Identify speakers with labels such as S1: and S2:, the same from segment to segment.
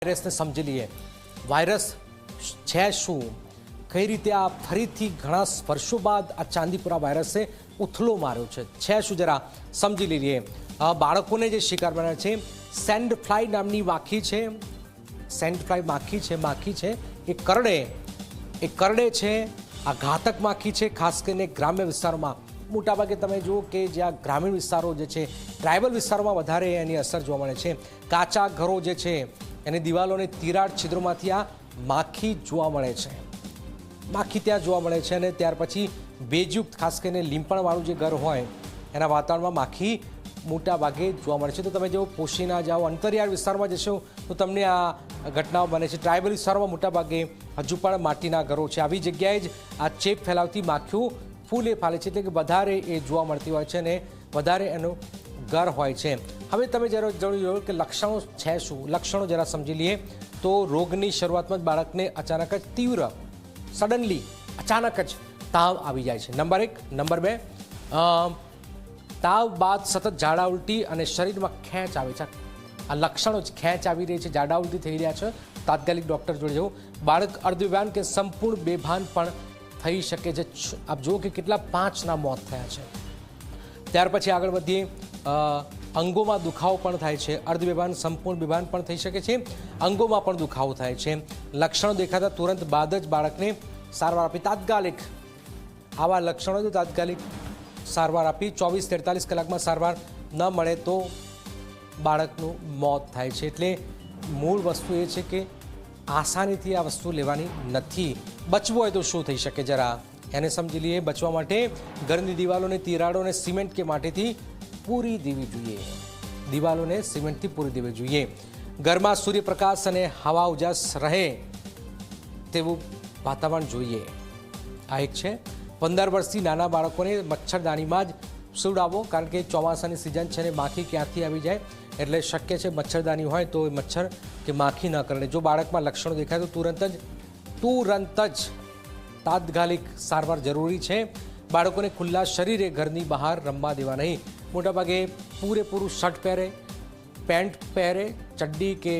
S1: વાયરસને સમજી લઈએ. વાયરસ છે શું, કઈ રીતે આ ફરીથી ઘણા વર્ષો બાદ આ ચાંદીપુરા વાયરસે ઉથલો માર્યો છે શું જરા સમજી લઈએ. બાળકોને જે શિકાર બનાવે છે સેન્ડ ફ્લાય નામની માખી છે. સેન્ડ ફ્લાય માખી છે એ કરડે છે. આ ઘાતક માખી છે. ખાસ કરીને ગ્રામ્ય વિસ્તારોમાં મોટાભાગે તમે જુઓ કે જ્યાં ગ્રામીણ વિસ્તારો જે છે, ટ્રાઇબલ વિસ્તારોમાં વધારે એની અસર જોવા મળે છે. કાચા ઘરો જે છે એની દિવાલોને તિરાડ છિદ્રોમાંથી આ માખી જોવા મળે છે. માખી ત્યાં જોવા મળે છે અને ત્યાર પછી ભેજયુક્ત ખાસ કરીને લીંપણવાળું જે ઘર હોય એના વાતાવરણમાં માખી મોટા ભાગે જોવા મળે છે. તો તમે જો પોશીના જાઓ, અંતરિયાળ વિસ્તારમાં જશો તો તમને આ ઘટનાઓ બને છે. ટ્રાઇબલ વિસ્તારોમાં મોટાભાગે હજુ પણ માટીના ઘરો છે. આવી જગ્યાએ જ આ ચેપ ફેલાવતી માખીઓ ફૂલે ફાલે છે, એટલે કે વધારે એ જોવા મળતી હોય છે અને વધારે એનું ઘર હોય છે. હવે તમે જરા જોયું કે લક્ષણો છે શું, લક્ષણો જરા સમજી લઈએ. તો રોગની શરૂઆતમાં જ બાળકને અચાનક જ તીવ્ર સડનલી અચાનક જ તાવ આવી જાય છે. નંબર 1. નંબર 2, તાવ બાદ સતત ઝાડા ઉલટી અને શરીરમાં ખેંચ આવે છે. આ લક્ષણો જ ખેંચ આવી રહી છે, ઝાડા ઉલટી થઈ રહ્યા છે. તાત્કાલિક ડૉક્ટર જોડે જવું. બાળક અર્ધવ્યાન કે સંપૂર્ણ બેભાન પણ થઈ શકે છે. આપ જુઓ કે કેટલા 5ના મોત થયા છે. ત્યાર પછી આગળ વધીએ. અંગોમાં દુખાવો પણ થાય છે. અર્ધબેભાન, સંપૂર્ણ બેભાન પણ થઈ શકે છે. અંગોમાં પણ દુખાવો થાય છે. લક્ષણો દેખાતા તુરંત બાદ જ બાળકને સારવાર આપી તાત્કાલિક, આવા લક્ષણો તો તાત્કાલિક સારવાર આપી 24-43 કલાકમાં સારવાર ન મળે તો બાળકનું મોત થાય છે. એટલે મૂળ વસ્તુ એ છે કે આસાનીથી આ વસ્તુ લેવાની નથી. બચવું હોય તો શું થઈ શકે જરા એને સમજી લઈએ. બચવા માટે ઘરની દિવાલોને તિરાડોને સિમેન્ટ કે માટીથી પૂરી દેવી જોઈએ. દિવાલોને સિમેન્ટથી પૂરી દેવી જોઈએ. ઘરમાં સૂર્યપ્રકાશ અને હવા ઉજાસ રહે તેવું વાતાવરણ જોઈએ. આ એક છે. 15 વર્ષથી નાના બાળકોને મચ્છરદાનીમાં જ સુવડાવો, કારણ કે ચોમાસાની સિઝન છે ને માખી ક્યાંથી આવી જાય, એટલે શક્ય છે મચ્છરદાની હોય તો એ મચ્છર કે માખી ન કરડે. જો બાળકમાં લક્ષણો દેખાય તો તુરંત જ તાત્કાલિક સારવાર જરૂરી છે. બાળકોને ખુલ્લા શરીરે ઘરની બહાર રમવા દેવા નહીં. મોટાભાગે પૂરેપૂરું શર્ટ પહેરે, પેન્ટ પહેરે, ચડ્ડી કે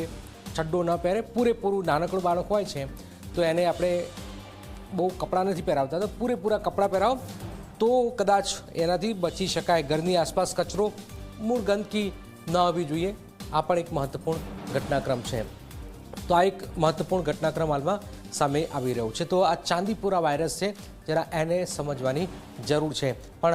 S1: ચડ્ડો ન પહેરે. પૂરેપૂરું નાનકડું બાળક હોય છે તો એને આપણે બહુ કપડાં નથી પહેરાવતા, તો પૂરેપૂરા કપડાં પહેરાવો તો કદાચ એનાથી બચી શકાય. ઘરની આસપાસ કચરો, મૂળ ગંદકી ન આવવી જોઈએ. આ પણ એક મહત્વપૂર્ણ ઘટનાક્રમ છે. તો આ એક મહત્વપૂર્ણ ઘટનાક્રમ હાલમાં સામે આવી રહ્યું છે. તો આ ચાંદીપુરા વાયરસ છે, જરા એને સમજવાની જરૂર છે. પણ